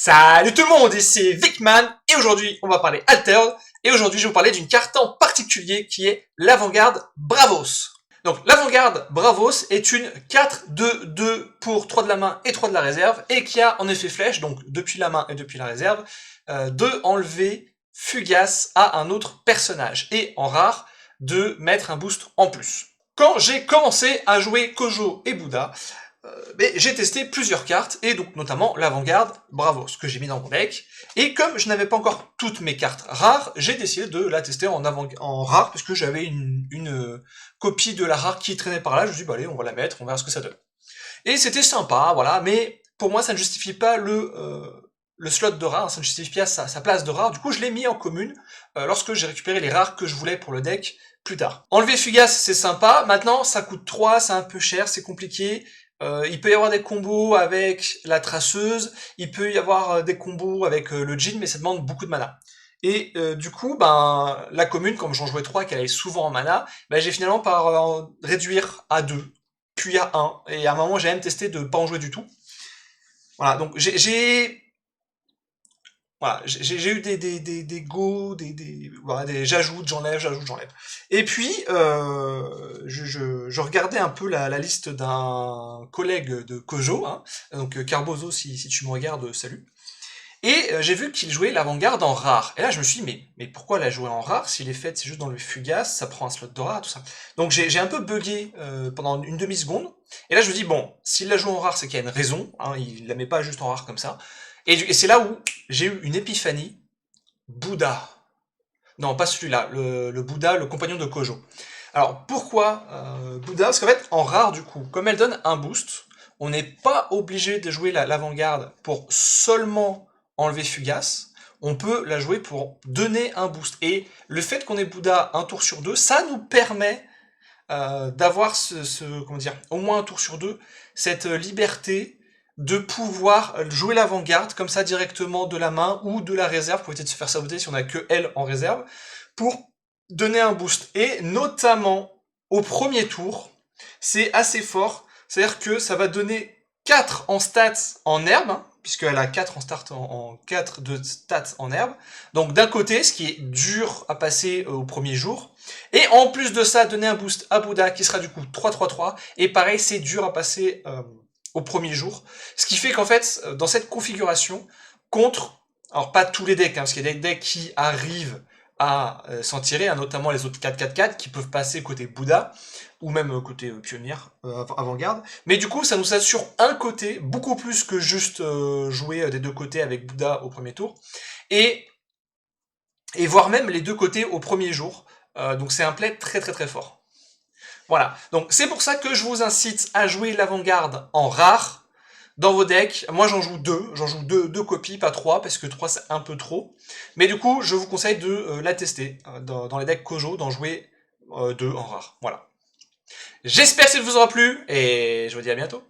Salut tout le monde, ici Vicman, et aujourd'hui on va parler Altered, et aujourd'hui je vais vous parler d'une carte en particulier qui est l'Avant-Garde Bravos. Donc l'Avant-Garde Bravos est une 4-2-2 pour 3 de la main et 3 de la réserve, et qui a en effet flèche, donc depuis la main et depuis la réserve, de enlever Fugace à un autre personnage, et en rare, de mettre un boost en plus. Quand j'ai commencé à jouer Kojo et Bouddha, mais j'ai testé plusieurs cartes, et donc notamment l'Avant-Garde Bravos, que j'ai mis dans mon deck, et comme je n'avais pas encore toutes mes cartes rares, j'ai décidé de la tester en rare, parce que j'avais une copie de la rare qui traînait par là, je me suis dit, bah allez, on va la mettre, on verra ce que ça donne. Et c'était sympa, voilà, mais pour moi ça ne justifie pas le slot de rare, ça ne justifie pas sa place de rare, du coup je l'ai mis en commune lorsque j'ai récupéré les rares que je voulais pour le deck plus tard. Enlever Fugace, c'est sympa, maintenant ça coûte 3, c'est un peu cher, c'est compliqué. Il peut y avoir des combos avec la traceuse, il peut y avoir des combos avec le Djinn, mais ça demande beaucoup de mana. Et du coup, ben, la commune, comme j'en jouais 3, qu'elle allait souvent en mana, ben, j'ai finalement par réduire à 2, puis à 1, et à un moment j'ai même testé de pas en jouer du tout. Voilà, donc j'ai eu des go, voilà, j'ajoute, j'enlève. Et puis, je regardais un peu la liste d'un collègue de Kojo, hein, donc Carbozo, si tu me regardes, salut. Et j'ai vu qu'il jouait l'Avant-Garde en rare. Et là, je me suis dit, mais pourquoi la jouer en rare s'il est fait, c'est juste dans le Fugace, ça prend un slot de rare, tout ça. Donc j'ai un peu bugué pendant une demi-seconde. Et là, je me dis, bon, s'il la joue en rare, c'est qu'il y a une raison, hein, il la met pas juste en rare comme ça. Et c'est là où j'ai eu une épiphanie. Bouddha. Non, pas celui-là, le Bouddha, le compagnon de Kojo. Alors, pourquoi Bouddha? Parce qu'en fait, en rare, du coup, comme elle donne un boost, on n'est pas obligé de jouer l'avant-garde pour seulement enlever Fugace. On peut la jouer pour donner un boost. Et le fait qu'on ait Bouddha un tour sur deux, ça nous permet d'avoir comment dire, au moins un tour sur deux, cette liberté de pouvoir jouer l'avant-garde comme ça directement de la main ou de la réserve pour éviter de se faire saboter si on a que elle en réserve, pour donner un boost. Et notamment au premier tour, c'est assez fort, c'est-à-dire que ça va donner 4 en stats en herbe, hein, puisqu'elle a 4 en start en 4 de stats en herbe. Donc d'un côté, ce qui est dur à passer au premier jour, et en plus de ça, donner un boost à Bouddha qui sera du coup 3-3-3, et pareil, c'est dur à passer au premier jour. Ce qui fait qu'en fait, dans cette configuration, contre, alors pas tous les decks, hein, parce qu'il y a des decks qui arrivent à s'en tirer, hein, notamment les autres 4-4-4 qui peuvent passer côté Bouddha, ou même côté pionnière, avant-garde. Mais du coup, ça nous assure un côté, beaucoup plus que juste jouer des deux côtés avec Bouddha au premier tour, et voire même les deux côtés au premier jour. Donc c'est un play très très très fort. Voilà, donc c'est pour ça que je vous incite à jouer l'avant-garde en rare dans vos decks. Moi j'en joue deux copies, pas trois, parce que trois c'est un peu trop. Mais du coup, je vous conseille de la tester dans les decks Kojo, d'en jouer deux en rare. Voilà. J'espère que ça vous aura plu, et je vous dis à bientôt.